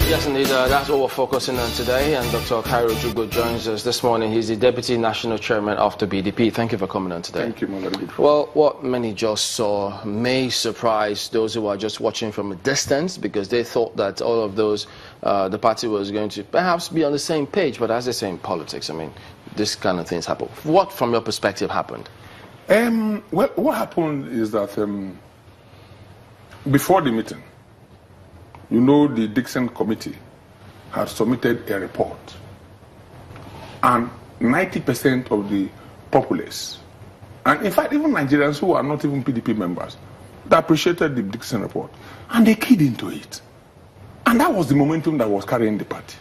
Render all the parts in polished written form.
Yes, indeed. That's what we're focusing on today. And Dr. Cairo Ojougboh joins us this morning. He's the Deputy National Chairman of the PDP. Thank you for coming on today. Thank you, my very good friend. Well, what many just saw may surprise those who are just watching from a distance, because they thought that all of those, the party was going to perhaps be on the same page. But as they say in politics, I mean, this kind of things happen. What, from your perspective, happened? Well, what happened is that before the meeting, you know, the Dixon Committee had submitted a report, and 90% of the populace, and in fact even Nigerians who are not even PDP members, they appreciated the Dixon report, and they keyed into it. And that was the momentum that was carrying the party.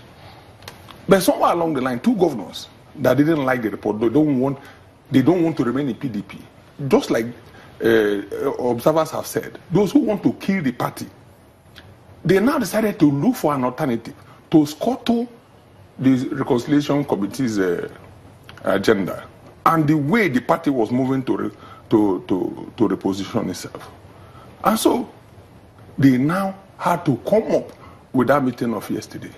But somewhere along the line, two governors that didn't like the report, they don't want to remain in PDP. Just like observers have said, those who want to kill the party, they now decided to look for an alternative to scuttle the Reconciliation Committee's agenda and the way the party was moving to reposition itself. And so they now had to come up with that meeting of yesterday.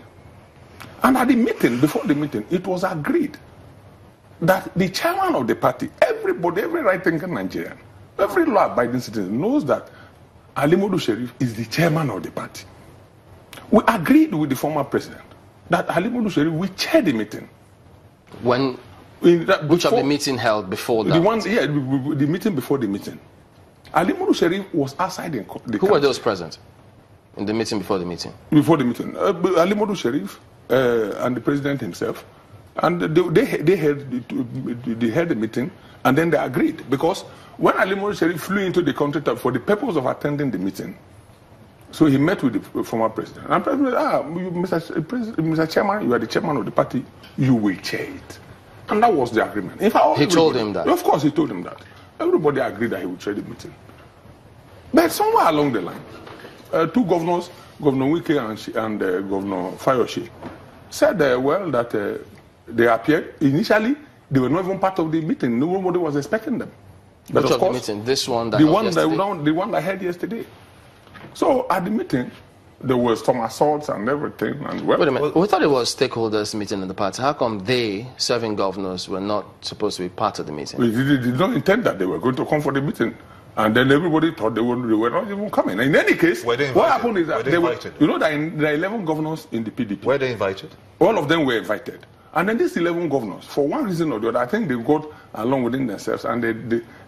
And at the meeting, before the meeting, it was agreed that the chairman of the party, everybody, every right-thinking Nigerian, every law-abiding citizen knows that Ali Modu Sheriff is the chairman of the party. We agreed with the former president that Ali Modu Sheriff will chair the meeting. When? Which of the meeting held before that? The meeting before the meeting. Ali Modu Sheriff was outside the council. Who were those present in the meeting before the meeting? Before the meeting. Ali Modu Sheriff and the president himself. And they held the meeting, and then they agreed. Because when Ali Modu Sheriff flew into the country for the purpose of attending the meeting, so he met with the former president. And the president, Mr. Chairman, you are the chairman of the party, you will chair it. And that was the agreement. In fact, he told him that? Of course, he told him that. Everybody agreed that he would chair the meeting. But somewhere along the line, two governors, Governor Wike and Governor Fayoshe, said, that they appeared. Initially, they were not even part of the meeting. Nobody was expecting them. But which of course, the meeting? This one that the one that held yesterday. So at the meeting, there were some assaults and everything. And wait a minute. We thought it was stakeholders meeting in the party. How come they, serving governors, were not supposed to be part of the meeting? We did not intend that they were going to come for the meeting. And then everybody thought they were not even coming. In any case, what happened is that there were 11 governors in the PDP. Were they invited? All of them were invited. And then these 11 governors, for one reason or the other, I think they got along within themselves, and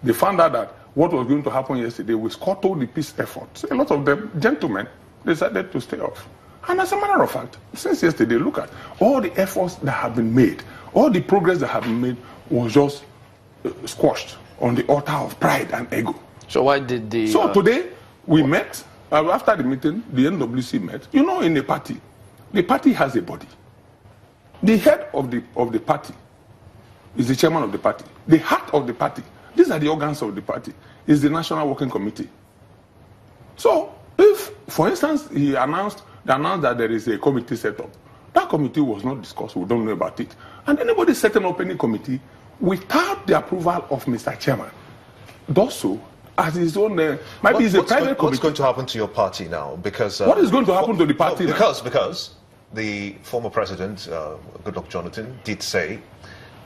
they found out that what was going to happen yesterday was scuttle the peace efforts. A lot of them, gentlemen, decided to stay off. And as a matter of fact, since yesterday, look at all the efforts that have been made, all the progress that have been made was just squashed on the altar of pride and ego. So why did the... So today, we met, after the meeting, the NWC met. You know, in the party has a body. The head of the party is the chairman of the party. The heart of the party, these are the organs of the party, is the National Working Committee. So, if, for instance, he announced that there is a committee set up, that committee was not discussed, we don't know about it. And anybody setting up any committee without the approval of Mr. Chairman does so as his own, maybe it's a private committee. What's going to happen to your party now? Because what is going to happen to the party now? Because the former president, Goodluck Jonathan, did say,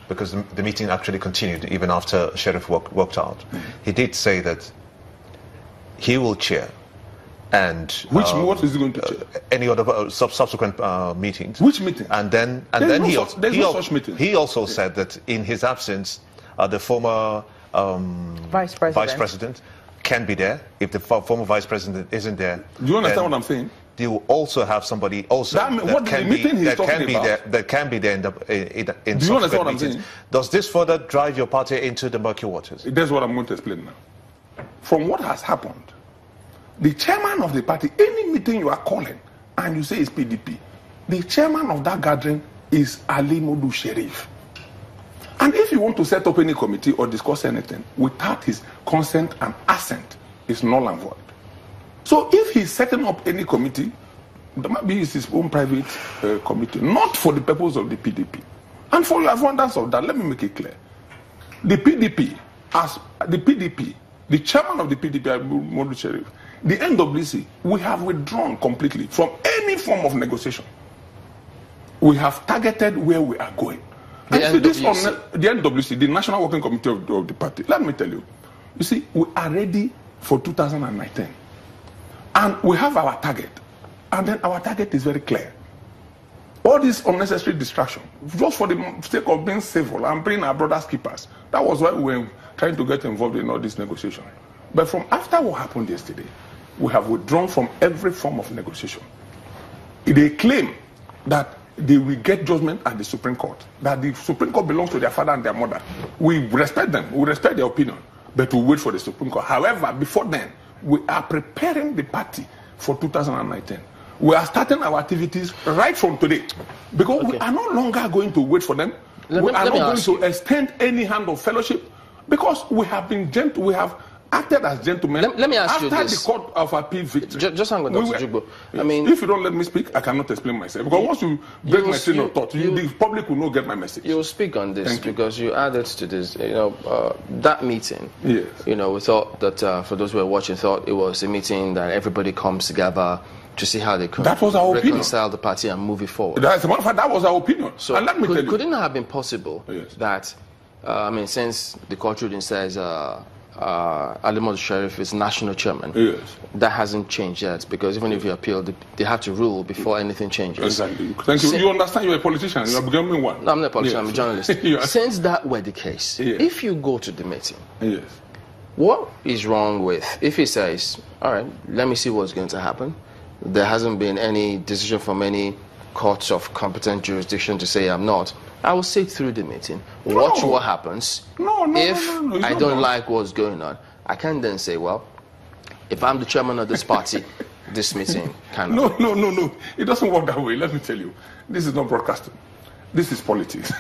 because the meeting actually continued even after Sheriff walked out, he did say that he will chair. And what is he going to chair? Any other subsequent meetings. Which meeting? And then he also said that in his absence, the former vice president can be there. If the former vice president isn't there, do you understand what I'm saying? You will also have somebody that can be there in do you understand what I'm saying? Does this further drive your party into the murky waters? That's what I'm going to explain now. From what has happened, the chairman of the party, any meeting you are calling and you say it's PDP, the chairman of that gathering is Ali Modu Sheriff. And if you want to set up any committee or discuss anything without his consent and assent, it's null and void. So if he's setting up any committee, that might be his own private committee, not for the purpose of the PDP. And for the avoidance of that, let me make it clear. The PDP, the chairman of the PDP, Modu Sheriff, the NWC, we have withdrawn completely from any form of negotiation. We have targeted where we are going. The NWC, the National Working Committee of the party, let me tell you, you see, we are ready for 2019. And we have our target. And then our target is very clear. All this unnecessary distraction, just for the sake of being civil and being our brother's keepers, that was why we were trying to get involved in all this negotiation. But from after what happened yesterday, we have withdrawn from every form of negotiation. They claim that they will get judgment at the Supreme Court, that the Supreme Court belongs to their father and their mother. We respect them, we respect their opinion, but we wait for the Supreme Court. However, before then, we are preparing the party for 2019. We are starting our activities right from today, because we are no longer going to wait for them. We are not going to extend any hand of fellowship, because we have been gentle, we have acted as gentlemen. Let me ask you this. After the Court of Appeal victory. Just hang on, Dr. Ojougboh. I mean, if you don't let me speak, I cannot explain myself. Because once you break my train of thought, the public will not get my message. You will speak on this because you added to this. That meeting. Yes. We thought that for those who were watching, thought it was a meeting that everybody comes together to see how they could reconcile the party and move it forward. As a matter of fact, that was our opinion. So and let me tell you, couldn't it have been possible that, since the court ruling says Ali Sheriff is national chairman, that hasn't changed yet, because even if you appeal, they have to rule before anything changes. Exactly. Thank you. You understand you're a politician. You're becoming one. No, I'm not a politician. I'm a journalist. Since that were the case, if you go to the meeting, what is wrong with, if he says, all right, let me see what's going to happen, there hasn't been any decision from any courts of competent jurisdiction to say I'm not, I will sit through the meeting, watch what happens. If I don't like what's going on, I can then say, well, if I'm the chairman of this party, this meeting cannot. No. It doesn't work that way. Let me tell you. This is not broadcasting. This is politics.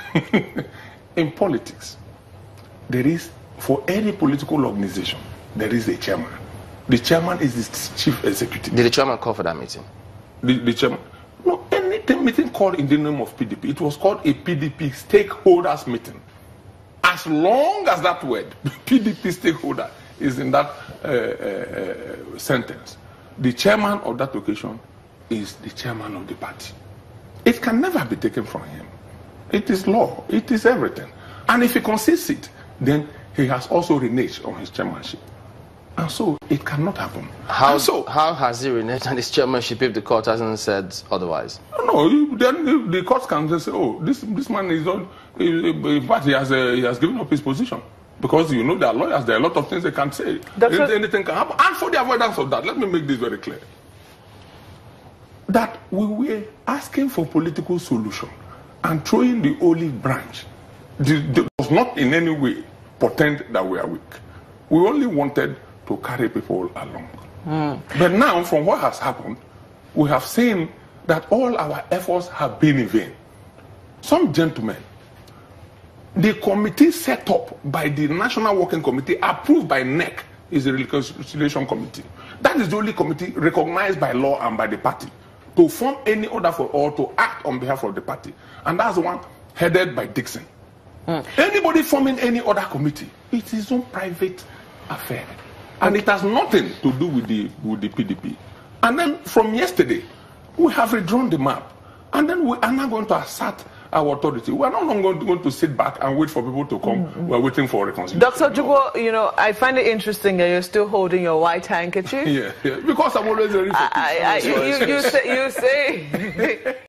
In politics, there is, for any political organization, there is a chairman. The chairman is the chief executive. Did the chairman call for that meeting? The chairman? No, any meeting called in the name of PDP, it was called a PDP stakeholders meeting. As long as that word, PDP stakeholder, is in that sentence, the chairman of that occasion is the chairman of the party. It can never be taken from him. It is law. It is everything. And if he concedes it, then he has also reneged on his chairmanship. And so it cannot happen. How has he reneged on his chairmanship if the court hasn't said otherwise? No, then the court can just say, oh, this man is not, in fact, he has given up his position. Because there are lawyers, there are a lot of things they can say. Anything can happen. And for the avoidance of that, let me make this very clear. That we were asking for political solution and throwing the olive branch. It was not in any way portend that we are weak. We only wanted to carry people along. But now, from what has happened, we have seen that all our efforts have been in vain. Some gentlemen, the committee set up by the National Working Committee, approved by NEC, is the Reconciliation Committee. That is the only committee recognized by law and by the party to form any order for or to act on behalf of the party. And that's the one headed by Dixon. Anybody forming any other committee, it is his own private affair. And it has nothing to do with the PDP. And then from yesterday, we have redrawn the map. And then we are now going to assert our authority. We are no longer going to sit back and wait for people to come. We are waiting for reconciliation. Dr. Ojougboh, I find it interesting that you're still holding your white handkerchief. Yeah, because I'm always ready for peace. You say